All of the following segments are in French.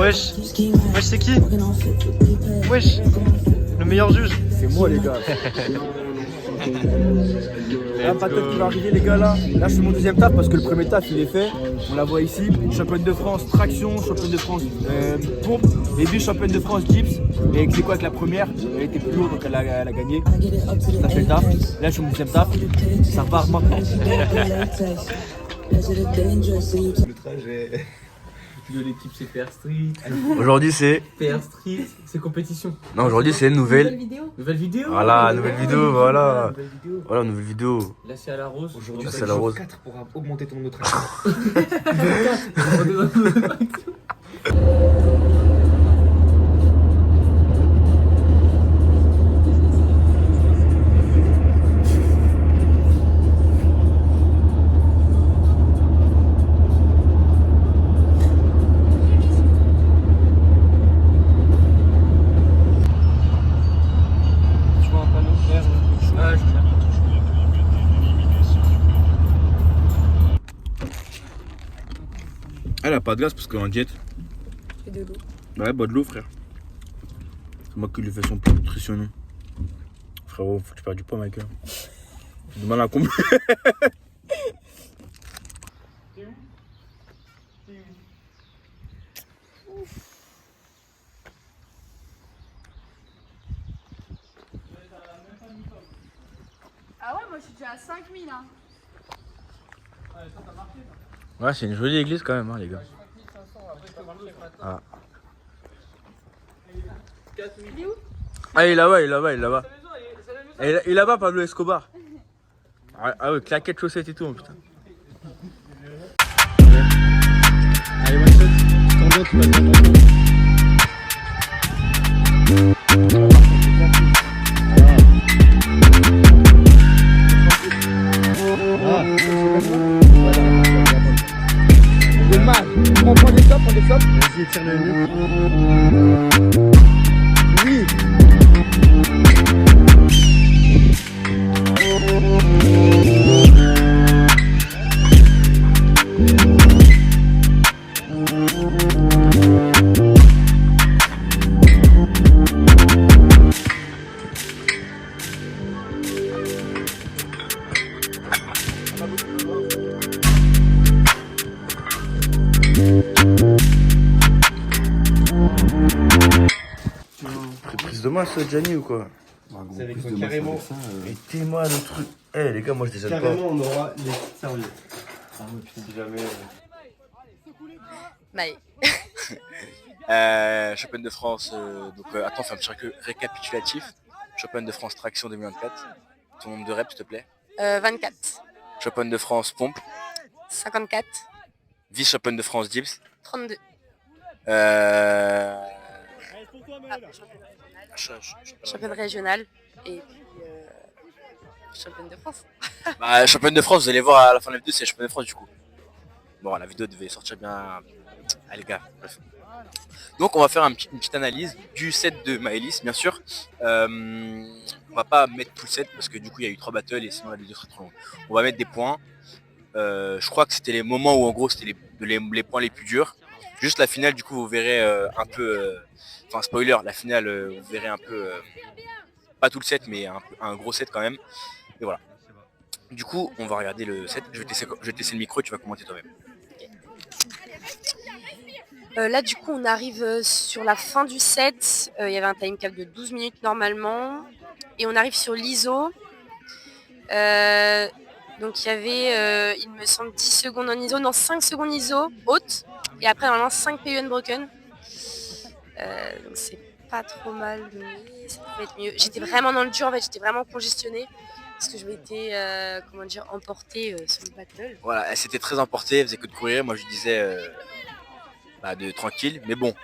Wesh, wesh c'est qui? Wesh, le meilleur juge. C'est moi les gars. Un battle qui va arriver les gars là. Là je fais mon deuxième taf parce que le premier taf il est fait. On la voit ici. Championne de France traction, championne de France pompe et puis championne de France dips. Et c'est quoi avec la première? Elle était plus lourde donc elle a gagné. Ça fait le taf. Là je fais mon deuxième taf. Ça part maintenant. Le trajet de l'équipe c'est PR Street. Aujourd'hui c'est... PR Street, c'est compétition. Non, aujourd'hui c'est une nouvelle... Nouvelle vidéo. Voilà, nouvelle vidéo, voilà. Nouvelle vidéo. Voilà, nouvelle vidéo. Là c'est à la rose. Aujourd'hui c'est c'est la le rose. 4 pour augmenter ton autre. Elle a pas de gaz parce qu'elle est en diète. Et de l'eau. Ouais, bois de l'eau, frère. C'est moi qui lui fais son plan nutritionnel. Frérot, faut que tu perdes du poids, Michael. J'ai du mal à combler. Ah ouais, moi je suis déjà à 5000 hein. Ouais, c'est une jolie église quand même, hein, les gars. Ah. Il est où? Ah, il est là-bas, il est là-bas, il est là-bas. Il est là-bas, Pablo Escobar. Ah ouais, claquettes, chaussettes et tout, hein, putain. Allez, one shot. T'en viens, tu vas bien. Prends des stops, Vas-y, tire le mieux. Oui. Prise de main, ça, Gianni ou quoi? C'est avec moi, carrément. Mettez-moi le truc. Eh, les gars, moi je les aime pas. Carrément, on aura les serviettes. Ah ouais, putain, si jamais. Maï. Championne de France, attends, on fait un petit récapitulatif. Championne de France traction 2024. Ton nombre de reps, s'il te plaît. 24. Championne de France pompe. 54. Vice-championne de France dips. 32. Championne régionale. Et puis championne de France. Bah, championne de France, vous allez voir à la fin de la vidéo, c'est championne de France du coup. Bon, la vidéo devait sortir bien. Ah les gars, bref. Donc on va faire une petite analyse du set de Maëlys, bien sûr. On va pas mettre tout le set parce que du coup il y a eu 3 battles et sinon la vidéo serait trop longue. On va mettre des points. Je crois que c'était les moments où en gros c'était les points les plus durs. Juste la finale, du coup vous verrez un peu. Enfin spoiler, la finale vous verrez un peu. Pas tout le set mais un gros set quand même. Et voilà. Du coup on va regarder le set. Je vais te laisser le micro et tu vas commenter toi-même. Là du coup on arrive sur la fin du set, il y avait un time cap de 12 minutes normalement et on arrive sur l'ISO. Donc il y avait il me semble 10 secondes en ISO, non 5 secondes ISO haute et après normalement 5 PU unbroken. Donc c'est pas trop mal mais ça peut être mieux. J'étais vraiment dans le dur en fait, j'étais vraiment congestionnée parce que je m'étais emportée sur le battle. Voilà, elle s'était très emportée, elle faisait que de courir, moi je lui disais de tranquille, mais bon,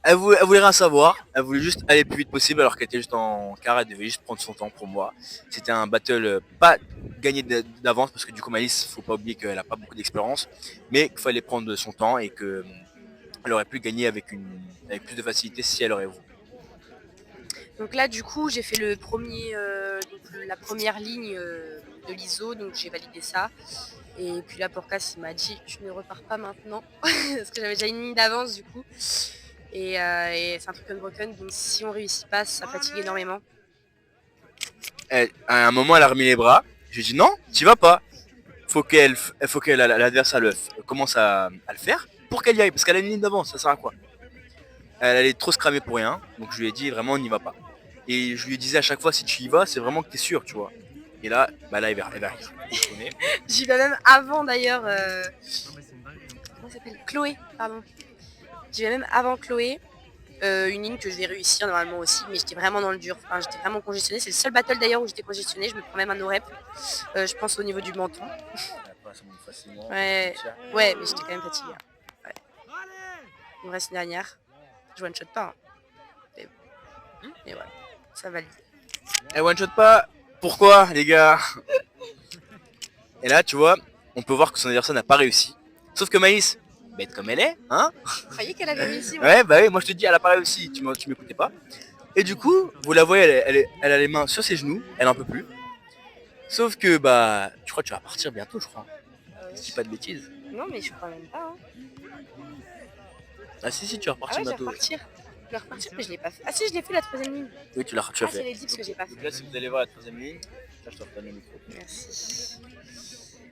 elle voulait rien savoir, elle voulait juste aller le plus vite possible alors qu'elle était juste en quart, elle devait juste prendre son temps pour moi. C'était un battle pas gagné d'avance parce que du coup Maëlys, faut pas oublier qu'elle a pas beaucoup d'expérience, mais qu'il fallait prendre son temps et qu'elle aurait pu gagner avec plus de facilité si elle aurait voulu. Donc là du coup j'ai fait la première ligne de l'ISO, donc j'ai validé ça. Et puis là Porcas il m'a dit tu ne repars pas maintenant parce que j'avais déjà une ligne d'avance du coup. et c'est un truc unbroken, donc si on réussit pas, ça fatigue énormément. À un moment, elle a remis les bras. Je lui ai dit non, t'y vas pas. Faut que l'adversaire commence à le faire pour qu'elle y aille, parce qu'elle a une ligne d'avance, ça sert à quoi? Elle allait trop se cramer pour rien, donc je lui ai dit vraiment on n'y va pas. Et je lui disais à chaque fois si tu y vas, c'est vraiment que t'es sûr, tu vois. Et là, bah là, elle va arriver. J'y vais même avant d'ailleurs. Comment ça s'appelle? Chloé, pardon. J'y vais même avant Chloé. Une ligne que je vais réussir normalement aussi, mais j'étais vraiment dans le dur. Enfin, j'étais vraiment congestionnée. C'est le seul battle d'ailleurs où j'étais congestionnée. Je me prends même un no-rep. Je pense au niveau du menton. Ouais, ouais, mais j'étais quand même fatiguée. Ouais. Il me reste une dernière. Je one shot pas. Hein. Mais ouais, ça valide. Elle one shot pas. Pourquoi, les gars? Et là, tu vois, on peut voir que son adversaire n'a pas réussi. Sauf que Maïs, bête comme elle est, hein? Vous croyez qu'elle avait réussi? Ouais, bah oui, moi je te dis, elle a pas réussi, tu m'écoutais pas. Et du coup, vous la voyez, elle a les mains sur ses genoux, elle en peut plus. Sauf que, bah, tu crois que tu vas partir bientôt, je crois. Je dis pas de bêtises. Non, mais je crois même pas. Hein. Ah si, tu vas repartir bientôt. Je vais repartir, mais je l'ai pas fait. Ah si, je l'ai fait la troisième ligne. Oui, tu as c'est fait. les dips que j'ai pas fait. Donc là, si vous allez voir la troisième ligne, là, je te redonne le micro. Merci.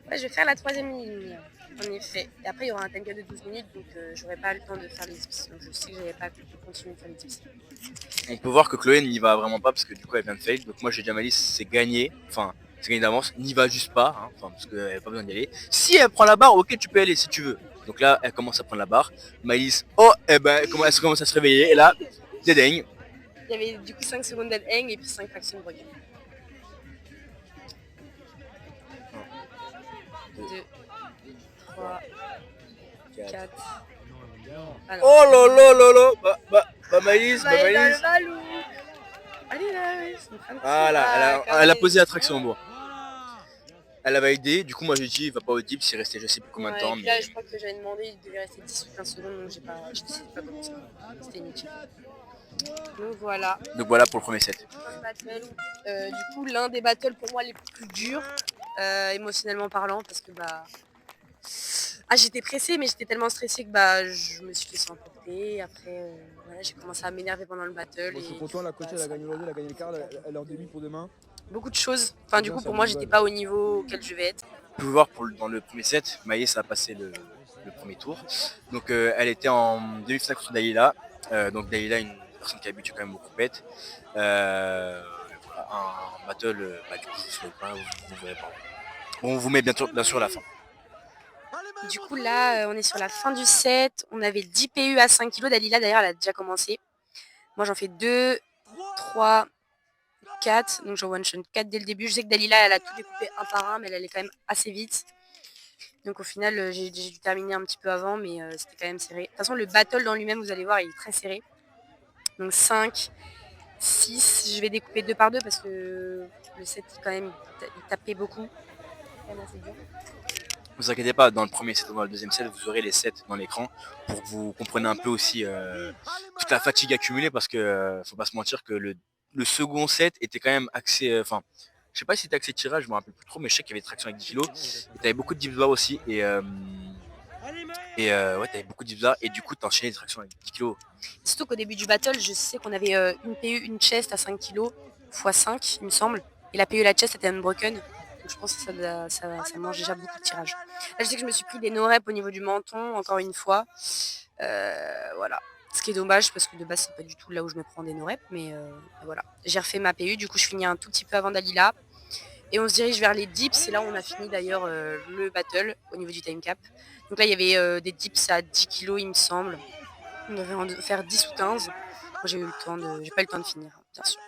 Ouais, je vais faire la troisième ligne, en effet. Et après, il y aura un time cap de 12 minutes, donc j'aurai pas le temps de faire les dips. Donc je sais que j'avais pas continuer de faire les dips. On peut voir que Chloé n'y va vraiment pas parce que du coup, elle vient de fail. Donc moi, j'ai déjà ma liste, c'est gagné. Enfin, c'est gagné d'avance. N'y va juste pas, hein, enfin, parce qu'elle n'a pas besoin d'y aller. Si elle prend la barre, ok, tu peux y aller si tu veux. Donc là, elle commence à prendre la barre. Maëlys, oh, eh ben, elle commence à se réveiller. Et là, dédaigne. Il y avait du coup 5 secondes dead hang et puis 5 fractions de broken. 2, 3, 4. Ah non. Oh là là là là. Bah Maëlys, Allez là, oui, c'est une femme. Voilà, elle a posé la traction, bon. Elle a validé, du coup moi j'ai dit il va pas au dip, c'est resté je sais plus combien de temps. Mais là je crois que j'avais demandé, il devait rester 10 ou 15 secondes, donc j'ai décidé de pas commencer. C'était inutile. Donc voilà. Donc voilà pour le premier set. Du coup l'un des battles pour moi les plus durs, émotionnellement parlant, parce que bah... Ah, j'étais pressée, mais j'étais tellement stressée que bah, je me suis laissée emporter. Après, voilà, j'ai commencé à m'énerver pendant le battle. Bon, je suis content, la coach elle a gagné aujourd'hui, elle a gagné le quart, elle leur débit pour demain. Beaucoup de choses. Enfin, du coup, pour moi, j'étais pas au niveau auquel je vais être. Vous pouvez voir dans le premier set, Maïs a passé le premier tour. Donc elle était en demi-finale contre Dalila. Donc Dalila, une personne qui habitue quand même beaucoup compètes. Un battle, bah, du coup, vous verrez pas. On vous met bien sûr la fin. Du coup, là, on est sur la fin du set. On avait 10 PU à 5 kg. Dalila, d'ailleurs, elle a déjà commencé. Moi, j'en fais 2, 3, 4. Donc, j'en one-shot 4 dès le début. Je sais que Dalila, elle a tout découpé un par un, mais elle allait quand même assez vite. Donc, au final, j'ai dû terminer un petit peu avant, mais c'était quand même serré. De toute façon, le battle dans lui-même, vous allez voir, il est très serré. Donc, 5, 6. Je vais découper 2 par 2 parce que le set, quand même, il tapait beaucoup. C'est quand même assez dur. Ne vous inquiétez pas, dans le premier set ou dans le deuxième set, vous aurez les sets dans l'écran pour que vous compreniez un peu aussi toute la fatigue accumulée parce que faut pas se mentir que le second set était quand même axé, enfin, je sais pas si c'était axé tirage, je me rappelle plus trop, mais je sais qu'il y avait traction avec 10 kg. T'avais beaucoup de dips bas aussi et ouais, t'avais beaucoup de dips bas et du coup t'enchaînais les tractions avec 10 kg. Surtout qu'au début du battle, je sais qu'on avait une PU, une chest à 5 kg x 5, il me semble, et la PU et la chest était unbroken. Donc je pense que ça mange déjà beaucoup de tirage. Là, je sais que je me suis pris des no-reps au niveau du menton, encore une fois. Voilà. Ce qui est dommage, parce que de base, c'est pas du tout là où je me prends des no-reps. Mais voilà. J'ai refait ma PU, du coup, je finis un tout petit peu avant Dalila. Et on se dirige vers les dips. C'est là où on a fini d'ailleurs le battle, au niveau du time cap. Donc là, il y avait des dips à 10 kg, il me semble. On devait en faire 10 ou 15. Moi, j'ai pas eu le temps de finir, bien sûr.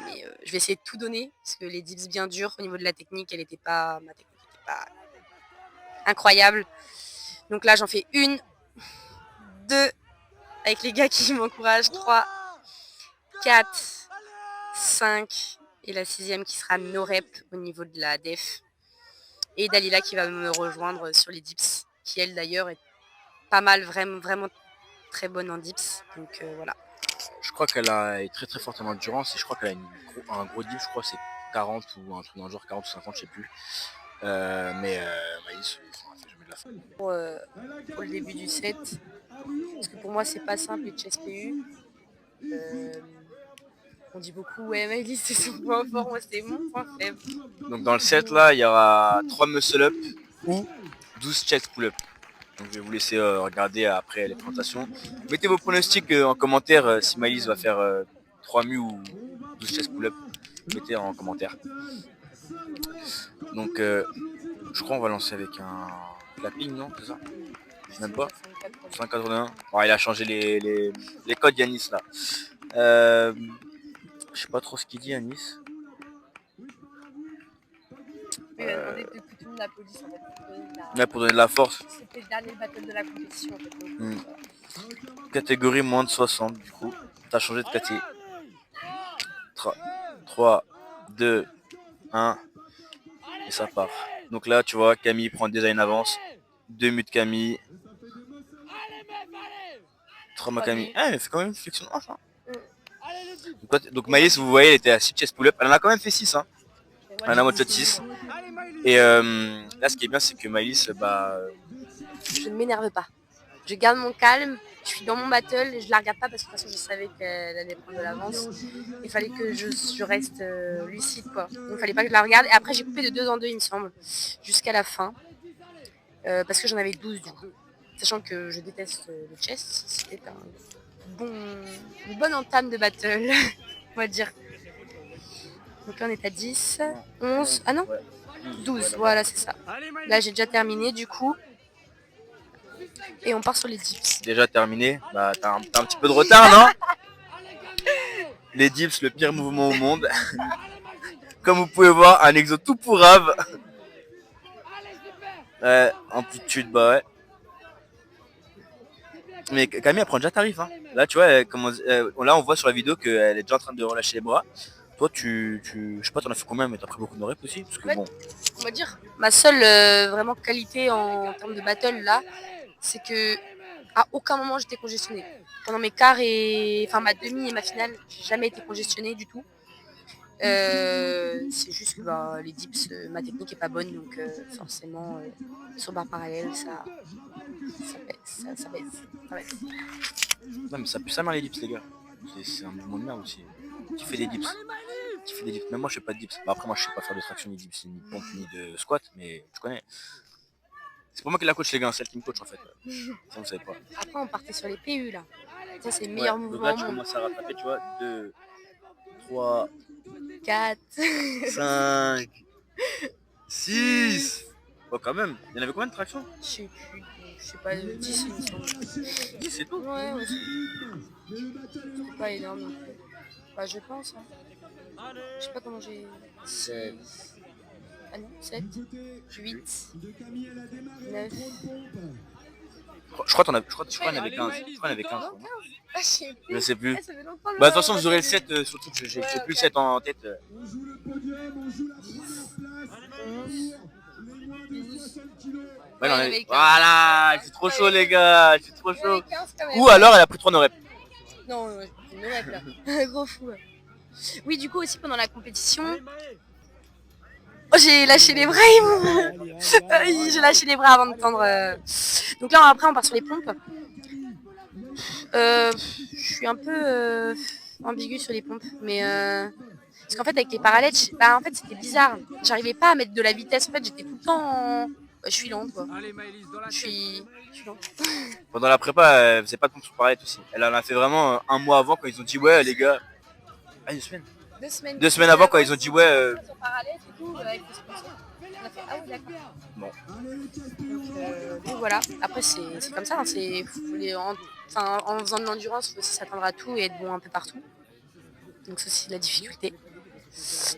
Mais je vais essayer de tout donner parce que les dips bien durs au niveau de la technique, ma technique n'était pas incroyable. Donc là j'en fais 1, 2 avec les gars qui m'encouragent, 3, 4, 5 et la 6e qui sera no rep au niveau de la def. Et Dalila qui va me rejoindre sur les dips, qui elle d'ailleurs est pas mal, vraiment très bonne en dips. Donc voilà. Je crois qu'elle est très très forte en endurance et je crois qu'elle a un gros dip, je crois que c'est 40 ou un truc dans le genre 40 ou 50, je sais plus. Mais Maïs, elle fait jamais de la fin. Pour le début du set, Parce que pour moi, c'est pas simple les chest PU. On dit beaucoup, ouais, Maëlys, c'est son point fort, moi, c'est mon point faible. Donc dans le set là, il y aura 3 muscle up ou 12 chest pull up. Donc je vais vous laisser regarder après les présentations. Mettez vos pronostics en commentaire si Maëlys va faire 3 mu ou 12 chest pull up. Mettez en commentaire. Donc je crois qu'on va lancer avec un clapping, non? C'est ça? Je sais même pas. 181. Bon, il a changé les codes Yanis là. Je sais pas trop ce qu'il dit Yanis. Il m'a demandé de que tout le monde applaudisse en fait. Là pour donner de la force. C'était le dernier battle de la compétition en fait. Donc, Catégorie moins de 60 du coup. T'as changé de catégorie. 3, 2, 1. Et ça part. Donc là tu vois Camille prend déjà une avance. 2 muts de Camille. 3 mois Camille. Ah mais fait quand même une flexion de hanche hein. Donc Maëlys vous voyez elle était à 6 chest pull up. Elle en a quand même fait 6 hein. Elle en a mode 6. Et là ce qui est bien c'est que Maëlys je ne m'énerve pas. Je garde mon calme, je suis dans mon battle et je la regarde pas parce que de toute façon je savais qu'elle allait prendre de l'avance. Il fallait que je reste lucide quoi. Donc il fallait pas que je la regarde. Et après j'ai coupé de 2 en 2 il me semble, jusqu'à la fin. Parce que j'en avais 12 du coup. Sachant que je déteste le chest, c'était une bonne entame de battle, on va dire. Donc là on est à 10, 11, ah non 12, voilà c'est ça. Là j'ai déjà terminé du coup. Et on part sur les dips. Déjà terminé, bah t'as un petit peu de retard non? Les dips, le pire mouvement au monde. Comme vous pouvez voir, un exo tout pourrave. Amplitude, bah ouais. Mais Camille elle prend déjà tarif hein. Là tu vois, là on voit sur la vidéo qu'elle est déjà en train de relâcher les bras. Toi je sais pas t'en as fait combien mais t'as pris beaucoup de reps aussi parce que bon. On va dire ma seule vraiment qualité en termes de battle là, c'est que à aucun moment j'étais congestionnée. Pendant mes quarts et enfin ma demi et ma finale, j'ai jamais été congestionnée du tout. C'est juste que les dips, ma technique est pas bonne donc forcément sur barre parallèle ça baisse. Non mais ça pue sa mère les dips les gars. C'est un mouvement de merde aussi. Qui fait des dips. Même moi je fais pas de dips. Bah, après moi je sais pas faire de traction ni dips ni de pompe ni de squat mais tu connais. C'est pas moi qui la coach les gars, c'est elle qui me coach en fait. Ça vous savez pas. Après on partait sur les PU là. Ça c'est le meilleur mouvement. Donc là tu commences à rattraper tu vois. 2, 3, 4, 5, 6. Bon quand même. Il y en avait combien de tractions? Je sais plus. Je sais pas, 10 il me semble. 10 c'est tout. Ouais. C'est pas énorme non plus. Bah je pense. Hein. Je sais pas comment j'ai. 7. Ah non, 7, 8, 9. Je crois qu'on avait 15. Je crois qu'on avait 15. Ah, Je sais plus. Ça fait longtemps que Bah de toute façon vous aurez le 7 sur le truc, j'ai plus le 7 en tête. 11, 12. Ouais, non, il y avait 15. voilà, c'est trop chaud les gars, c'est trop Il y avait chaud. 15 quand même. Ou alors elle a pris 3 no reps. Non, j'ai une rep là. Gros fou. Ouais. Oui, du coup aussi pendant la compétition, j'ai lâché les bras. J'ai lâché les bras avant de tendre. Donc là après on part sur les pompes. Je suis un peu ambiguë sur les pompes, mais parce qu'en fait avec les parallèles, en fait c'était bizarre. J'arrivais pas à mettre de la vitesse. En fait j'étais tout le temps en... je suis lente quoi. Je suis lente. Pendant la prépa, elle faisait pas de pompe sur parallèle aussi. Elle en a fait vraiment un mois avant quand ils ont dit ouais les gars. Ah 2 semaines. 2 semaines avant quand ils ont dit ouais. Sur parallèle et tout avec les sponsors. On a fait ah oui d'accord. Bon. Donc voilà. Après c'est comme ça. Hein. En faisant de l'endurance, il faut aussi s'attendre à tout et être bon un peu partout. Donc ça c'est la difficulté.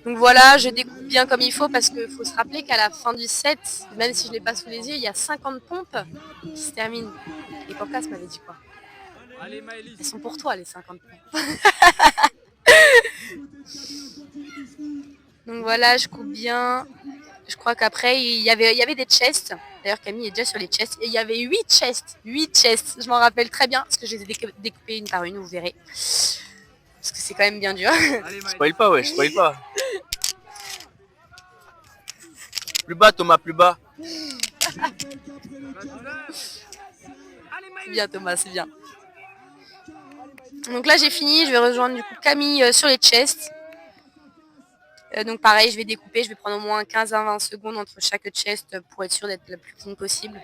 Donc voilà, je découpe bien comme il faut parce qu'il faut se rappeler qu'à la fin du set, même si je ne l'ai pas sous les yeux, il y a 50 pompes qui se terminent. Et Porcas m'avait dit quoi? Elles sont pour toi les 50 pompes. Donc voilà, je coupe bien. Je crois qu'après, il y avait des chests. D'ailleurs, Camille est déjà sur les chests. Et il y avait 8 chests. 8 chests. Je m'en rappelle très bien parce que je les ai découpés une par une, vous verrez. Parce que c'est quand même bien dur. Spoil pas, ouais, spoil pas. Plus bas, Thomas, plus bas. C'est bien Thomas, c'est bien. Donc là j'ai fini, je vais rejoindre du coup Camille sur les chests. Donc pareil, je vais découper, je vais prendre au moins 15 à 20 secondes entre chaque chest pour être sûr d'être la plus clean possible.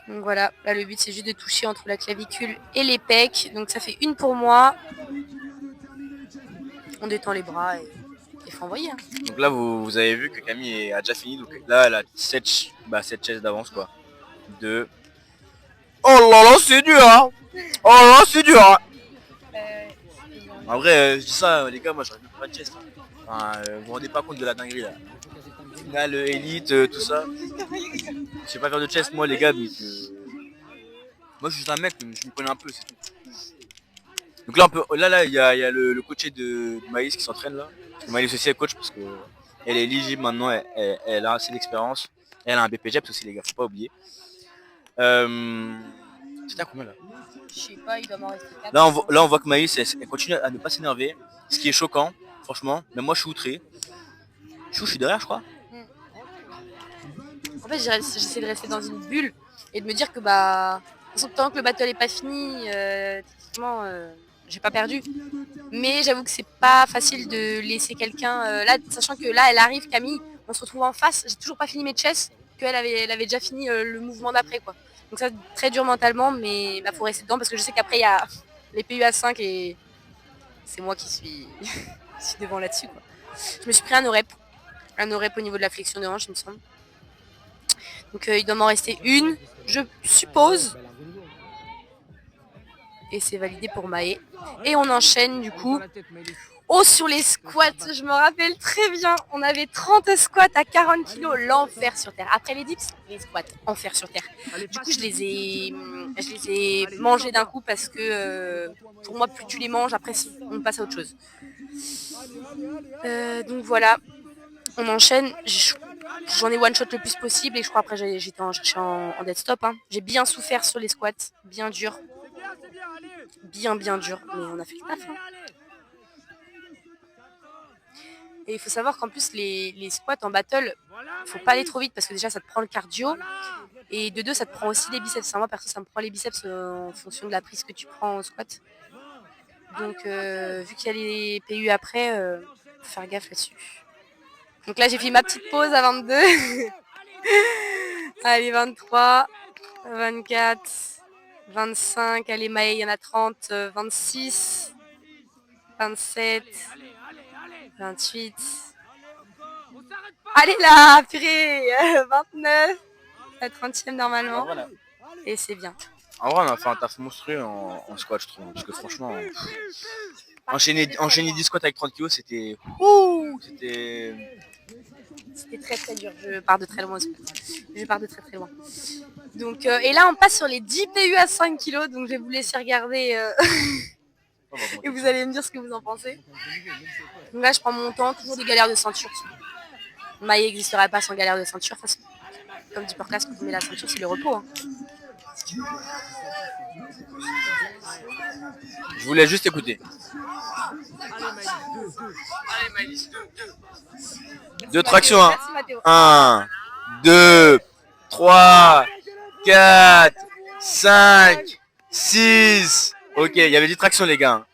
Donc voilà, là le but c'est juste de toucher entre la clavicule et les pecs. Donc ça fait une pour moi. On détend les bras et il faut envoyer. Hein. Donc là, vous avez vu que Camille a déjà fini. Donc là, elle a 7 chaises d'avance, quoi. 2. Oh là là, c'est dur, hein. Oh là là, c'est dur, hein. En vrai, je dis ça, les gars, moi j'aurais pas de chest. Enfin, vous vous rendez pas compte de la dinguerie, là. Finale, élite, tout ça. Je sais pas faire de chest, moi, les gars, donc... Moi, je suis un mec, je m'y connais un peu, c'est tout. Donc là, il y a le coaché de Maïs qui s'entraîne, là. Maïs aussi est coach parce que elle est éligible maintenant, elle a assez d'expérience. Elle a un BPJEPS aussi les gars, faut pas oublier. C'était à combien là? Je sais pas, il doit m'en rester 4. Là on voit que Maïs elle continue à ne pas s'énerver, ce qui est choquant, franchement. Mais moi je suis outré. Je suis derrière je crois. En fait j'essaie de rester dans une bulle et de me dire que bah tant que le battle est pas fini, techniquement j'ai pas perdu. Mais j'avoue que c'est pas facile de laisser quelqu'un là, sachant que là elle arrive Camille, on se retrouve en face, j'ai toujours pas fini mes chess, qu'elle elle avait déjà fini le mouvement d'après quoi. Donc ça très dur mentalement, mais bah, faut rester dedans parce que je sais qu'après il y a les PU à 5 et c'est moi qui suis, qui suis devant là-dessus quoi. Je me suis pris un no-rep au niveau de la flexion de hanche il me semble. Donc il doit m'en rester une, je suppose. Et c'est validé pour Maë. Et on enchaîne du coup. Oh sur les squats, je me rappelle très bien. On avait 30 squats à 40 kg, l'enfer sur terre. Après les dips, les squats, enfer sur terre. Du coup je les ai mangés d'un coup parce que pour moi plus tu les manges, après on passe à autre chose. Donc voilà, on enchaîne. J'en ai one shot le plus possible et je crois après j'étais chercher en dead stop. Hein. J'ai bien souffert sur les squats, bien dur. Bien dur, mais on a fait le taf. Hein. Et il faut savoir qu'en plus les squats en battle, faut pas aller trop vite parce que déjà ça te prend le cardio et de deux ça te prend aussi les biceps. Enfin, moi perso ça me prend les biceps en fonction de la prise que tu prends au squat. Donc vu qu'il y a les PU après, faut faire gaffe là-dessus. Donc là j'ai fait ma petite pause à 22. Allez 23, 24, 25, allez Maë il y en a 30, 26, 27, 28. Allez là, purée, 29, la 30e normalement. Voilà. Et c'est bien. En vrai, on a fait un taf monstrueux en squat, je trouve. Parce que franchement, enchaîner 10 squats avec 30 kg, c'était. C'était très dur. Je pars de très loin. Je pars de très loin. Donc, et là, on passe sur les 10 PU à 5 kg. Donc, je vais vous laisser regarder. Et vous allez me dire ce que vous en pensez. Donc là, je prends mon temps. Toujours des galères de ceinture. Maë n'existerait pas sans galère de ceinture. Parce que, comme dit Porcas, quand on met la ceinture, c'est le repos. Hein. Je voulais juste écouter. Deux tractions. Hein. 1, 2, 3, 4, 5, 6. Ok, il y avait des tractions les gars.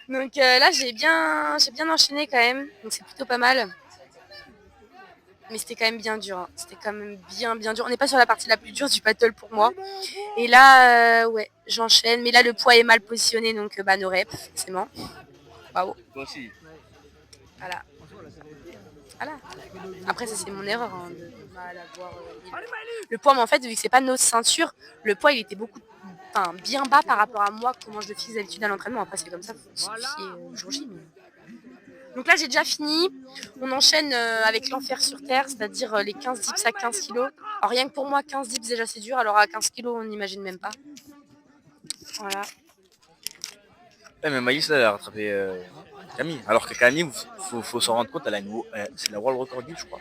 Donc là j'ai bien enchaîné quand même. Donc c'est plutôt pas mal. Mais c'était quand même bien dur. Hein. C'était quand même bien dur. On n'est pas sur la partie la plus dure du battle pour moi. Et là, ouais, j'enchaîne. Mais là, le poids est mal positionné. Donc, bah, no rep, forcément. Bravo. Toi aussi. Voilà. Après, ça, c'est mon erreur. Hein, de mal avoir, le poids, mais en fait, vu que c'est pas nos ceintures, le poids, il était bien bas par rapport à moi, comment je le fixe d'habitude à l'entraînement. Après, c'est comme ça, faut se fier au jour J. Donc là, j'ai déjà fini. On enchaîne avec l'enfer sur terre, c'est-à-dire les 15 dips à 15 kg. Alors rien que pour moi, 15 dips déjà c'est dur, alors à 15 kg, on n'imagine même pas. Voilà. Ouais, mais Maïs, là, elle a rattrapé Camille. Alors que Camille, faut s'en rendre compte, elle a c'est la World Record Dips, je crois.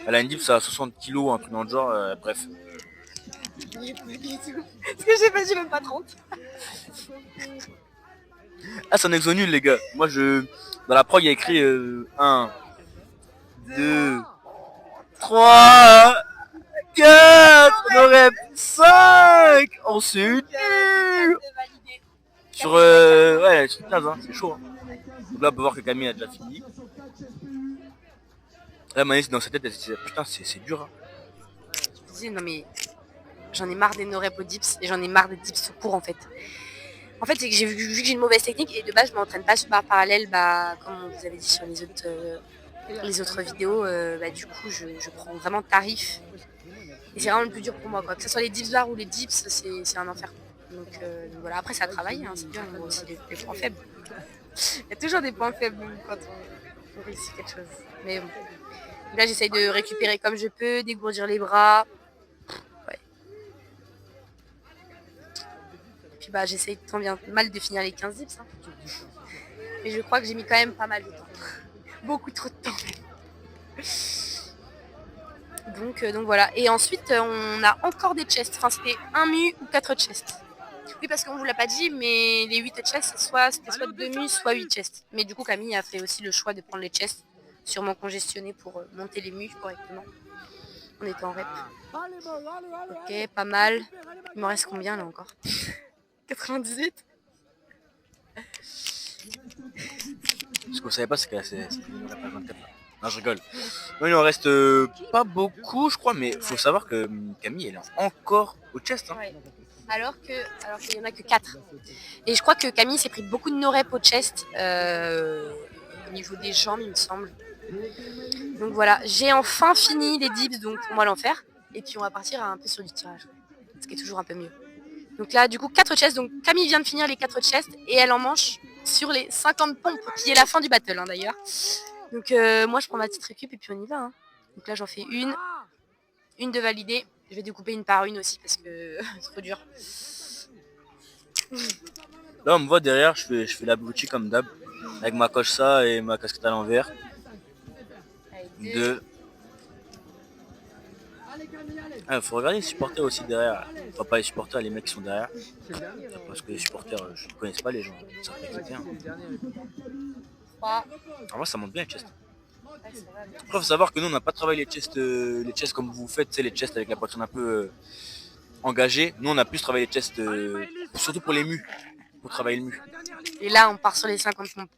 Elle a une dips à 60 kg, un truc dans le genre, bref. Parce que j'ai même pas 30. Ah, c'est un exo nul, les gars. Moi, dans la prog, il y a écrit 1, 2, 3, 4, no rep 5. On s'est eu. Sur, ouais, sur 15, hein, c'est chaud. Hein. Donc là, on peut voir que Camille a déjà fini. Là, Maëlys, dans sa tête, elle se dit, putain, c'est dur. Hein. Je me disais, non mais j'en ai marre des no-reps aux dips et j'en ai marre des dips tout court en fait. En fait, c'est que j'ai vu que j'ai une mauvaise technique et de base, je m'entraîne pas sur barre parallèle, comme on vous avait dit sur les autres vidéos. Du coup, je prends vraiment tarif. Et c'est vraiment le plus dur pour moi, quoi. Que ce soit les dips bars ou les dips, c'est un enfer. Donc voilà, après ça travaille, hein, c'est bien, on voit aussi les points faibles. Il y a toujours des points faibles quand on réussit quelque chose. Mais bon. Là, j'essaye de récupérer comme je peux, dégourdir les bras. Ouais. Et puis j'essaye tant bien mal de finir les 15 dips. Hein. Mais je crois que j'ai mis quand même pas mal de temps. Beaucoup trop de temps. Donc voilà. Et ensuite, on a encore des chests. Enfin, c'était un mu ou 4 chests. Oui, parce qu'on vous l'a pas dit, mais les 8 chests, c'était soit 2 mu, soit 8 chests. Mais du coup, Camille a fait aussi le choix de prendre les chests, sûrement congestionnés pour monter les mu correctement. On était en rep. Ok, pas mal. Il me reste combien là encore? 98. Ce que vous savez pas, c'est qu'elle a pas 24. Non, je rigole. Non, il en reste pas beaucoup, je crois, mais faut savoir que Camille, elle est encore au chest. Hein. Ouais. Alors qu'il y en a que 4. Et je crois que Camille s'est pris beaucoup de no-reps au chest au niveau des jambes, il me semble. Donc voilà, j'ai enfin fini les dips, donc on va l'en faire. Et puis on va partir un peu sur du tirage, ce qui est toujours un peu mieux. Donc là, du coup, 4 chests. Donc Camille vient de finir les 4 chests et elle en mange sur les 50 pompes, qui est la fin du battle, hein, d'ailleurs. Donc moi, je prends ma petite récup et puis on y va. Hein. Donc là, j'en fais une de validée. Je vais découper une par une aussi parce que c'est trop dur. Là, on me voit derrière, je fais l'abruti comme d'hab, avec ma coche ça et ma casquette à l'envers. 2. Ah, faut regarder les supporters aussi derrière. Enfin, pas les supporters, les mecs qui sont derrière. Parce que les supporters, je ne connais pas les gens. Ça peut être bien. 3. En vrai, ça monte bien les chests. Après, faut savoir que nous, on n'a pas travaillé les chests comme vous faites, les chests avec la poitrine un peu engagée. Nous, on a plus travaillé les chests, surtout pour les mus, pour travailler le mu. Et là, on part sur les 50 pompes.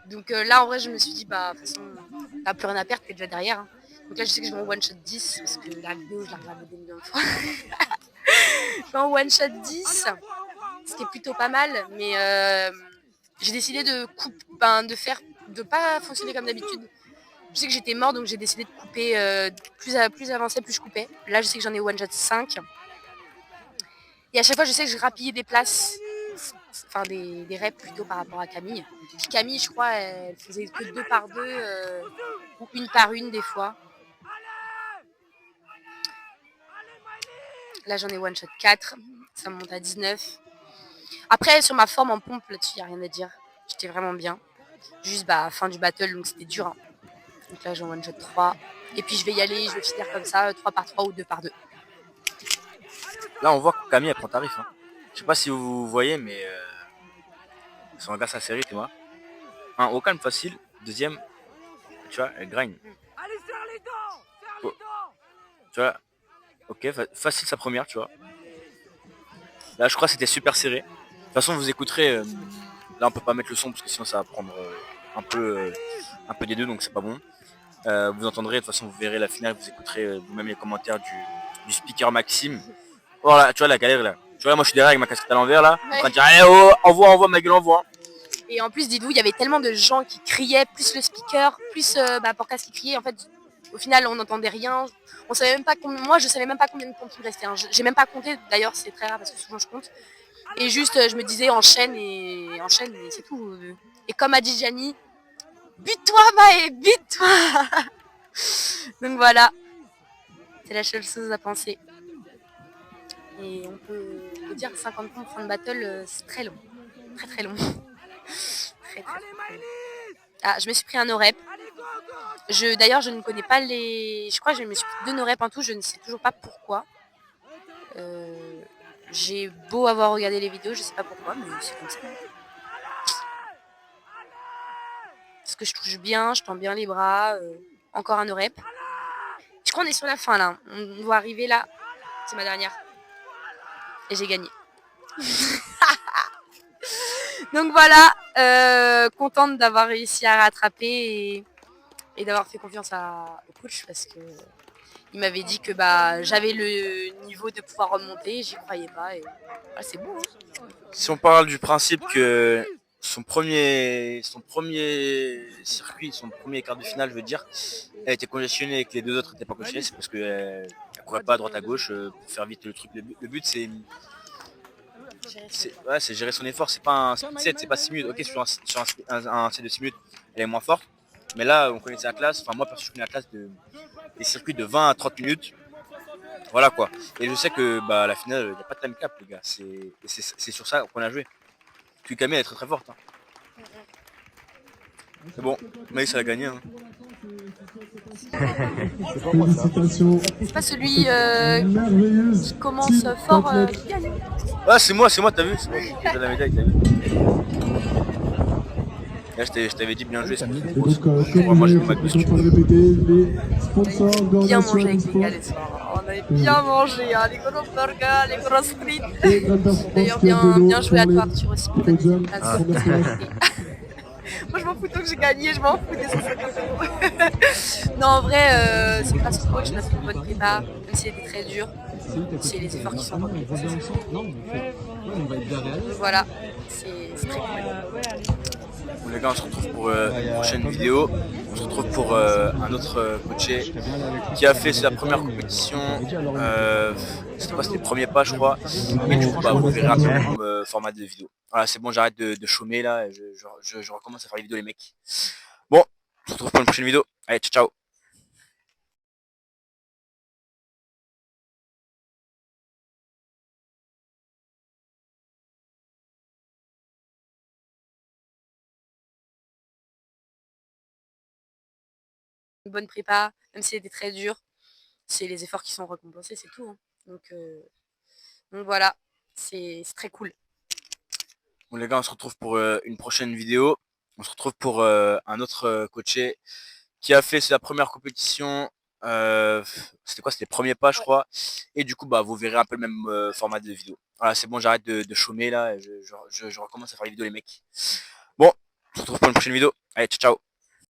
Donc là, en vrai, je me suis dit, de toute façon, t'as plus rien à perdre, t'es déjà derrière. Hein. Donc là, je sais que je vais en one shot 10, parce que la vidéo, je la regarde des millions de fois. Je vais en one shot 10, ce qui est plutôt pas mal, mais j'ai décidé de pas fonctionner comme d'habitude. Je sais que j'étais mort, donc j'ai décidé de couper plus avancé, plus je coupais. Là, je sais que j'en ai one shot 5. Et à chaque fois, je sais que je rapillais des places, enfin des reps plutôt par rapport à Camille. Puis Camille, je crois, elle faisait que 2 par 2 ou 1 par 1 des fois. Là, j'en ai one shot 4. Ça me monte à 19. Après, sur ma forme en pompe, là-dessus, il n'y a rien à dire. J'étais vraiment bien. Juste fin du battle, donc c'était dur. Hein. Donc là, j'ai one shot 3. Et puis, je vais y aller, je vais finir comme ça, 3 par 3 ou 2 par 2. Là, on voit que Camille, elle prend tarif. Hein. Je sais pas si vous voyez, mais son gars, sa série, tu vois. Un au calme facile. Deuxième, tu vois, elle grind. Oh. Tu vois, ok, facile sa première, tu vois. Là, je crois que c'était super serré. De toute façon, vous écouterez. Là, on peut pas mettre le son parce que sinon, ça va prendre un peu des deux, donc c'est pas bon. Vous entendrez, de toute façon, vous verrez la finale, vous écouterez vous-même les commentaires du speaker Maxime. Voilà, tu vois la galère là. Tu vois, moi je suis derrière avec ma casquette à l'envers là. Ouais. En train de dire, allez, oh, envoie, ma gueule, envoie. Et en plus, dites-vous, il y avait tellement de gens qui criaient, plus le speaker, plus Porcas qui criait. En fait, au final, on n'entendait rien. On savait même pas moi, je savais même pas combien de pompes il me restait. Hein. J'ai même pas compté. D'ailleurs, c'est très rare parce que souvent je compte. Et juste, je me disais enchaîne et c'est tout. Et comme a dit Gianni, bute-toi, Maë, bute-toi. Donc voilà, c'est la seule chose à penser. Et on peut dire que 50 pompes fin de battle, c'est très long. Très très long. Très long. Ah, je me suis pris un no-rep. D'ailleurs, je ne connais pas les... Je crois que je me suis pris 2 no-rep en tout, je ne sais toujours pas pourquoi. J'ai beau avoir regardé les vidéos, je ne sais pas pourquoi, mais c'est comme ça. Parce que je touche bien, je tends bien les bras. Encore un no-rep. Je crois qu'on est sur la fin là. On doit arriver là. C'est ma dernière. Et j'ai gagné. Donc voilà, contente d'avoir réussi à rattraper et d'avoir fait confiance au coach parce que il m'avait dit que j'avais le niveau de pouvoir remonter, j'y croyais pas et voilà, c'est beau. Hein. Si on parle du principe que son premier circuit, son premier quart de finale, je veux dire, elle était congestionnée et que les deux autres n'étaient pas congestionnés, c'est parce qu'elle ne courait pas à droite à gauche pour faire vite le truc. Le but c'est gérer son effort, c'est pas un speed set, c'est pas 6 minutes. Ok, sur un set de 6 minutes, elle est moins forte. Mais là, on connaissait la classe, enfin moi perso je connais la classe des circuits de 20 à 30 minutes. Voilà quoi. Et je sais que la finale, il n'y a pas de time cap les gars. C'est sur ça qu'on a joué. Kukame elle est très très forte. Hein. C'est bon, Maïs elle a gagné. Hein. C'est pas celui qui commence fort qui gagne. Ah c'est moi, t'as vu? C'est moi qui ai la médaille, t'as vu? Là, je t'avais dit bien joué. Moi je bien mangé avec les gars les soirs. On avait bien mangé, hein, les gros burgers, les grosses frites. D'ailleurs bien joué à toi Arthur aussi. Moi je m'en fous tant que j'ai gagné, je m'en fous des 150 €. Non en vrai c'est grâce au coach parce que bonne prépa, même si c'était très dur, c'est les efforts qui sont importants. Voilà, c'est très cool. Bon les gars on se retrouve pour une prochaine vidéo. On se retrouve pour un autre coaché qui a fait sa première compétition. C'était pas les premiers pas je crois. Et du coup vous verrez un peu le format de vidéo. Voilà c'est bon j'arrête de chômer là. Je recommence à faire les vidéos les mecs. Bon, on se retrouve pour une prochaine vidéo. Allez ciao ciao. Une bonne prépa, même si c'était très dur, c'est les efforts qui sont récompensés, c'est tout. Hein. Donc voilà, c'est très cool. Bon les gars on se retrouve pour une prochaine vidéo. On se retrouve pour un autre coaché qui a fait sa première compétition. C'était quoi? C'était les premiers pas je crois. Et du coup vous verrez un peu le même format de vidéo. Voilà c'est bon j'arrête de chômer là. Je recommence à faire les vidéos les mecs. Bon, on se retrouve pour une prochaine vidéo. Allez ciao ciao.